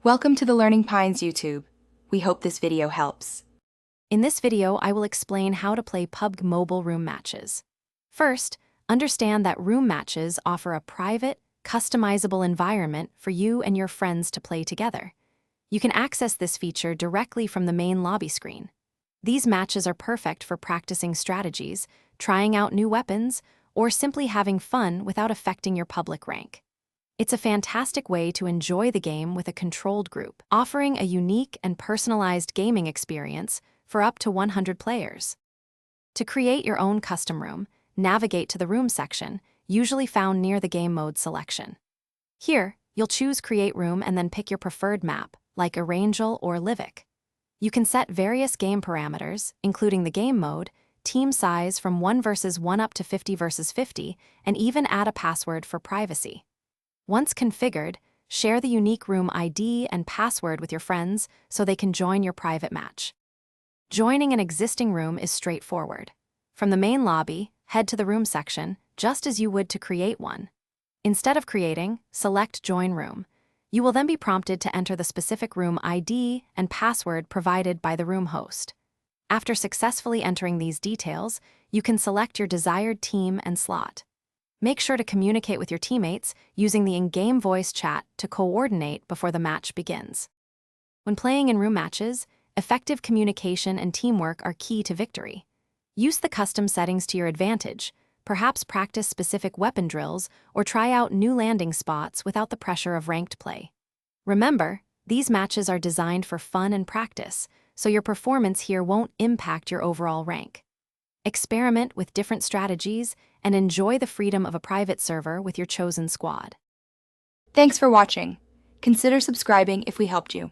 Welcome to the Learning Pines YouTube. We hope this video helps. In this video, I will explain how to play PUBG Mobile room matches. First, understand that room matches offer a private, customizable environment for you and your friends to play together. You can access this feature directly from the main lobby screen. These matches are perfect for practicing strategies, trying out new weapons, or simply having fun without affecting your public rank. It's a fantastic way to enjoy the game with a controlled group, offering a unique and personalized gaming experience for up to 100 players. To create your own custom room, navigate to the Room section, usually found near the Game Mode selection. Here, you'll choose Create Room and then pick your preferred map, like Erangel or Livic. You can set various game parameters, including the game mode, team size from 1 versus 1 up to 50 versus 50, and even add a password for privacy. Once configured, share the unique room ID and password with your friends so they can join your private match. Joining an existing room is straightforward. From the main lobby, head to the Room section, just as you would to create one. Instead of creating, select Join Room. You will then be prompted to enter the specific room ID and password provided by the room host. After successfully entering these details, you can select your desired team and slot. Make sure to communicate with your teammates using the in-game voice chat to coordinate before the match begins. When playing in room matches, effective communication and teamwork are key to victory. Use the custom settings to your advantage, perhaps practice specific weapon drills or try out new landing spots without the pressure of ranked play. Remember, these matches are designed for fun and practice, so your performance here won't impact your overall rank. Experiment with different strategies and enjoy the freedom of a private server with your chosen squad. Thanks for watching. Consider subscribing if we helped you.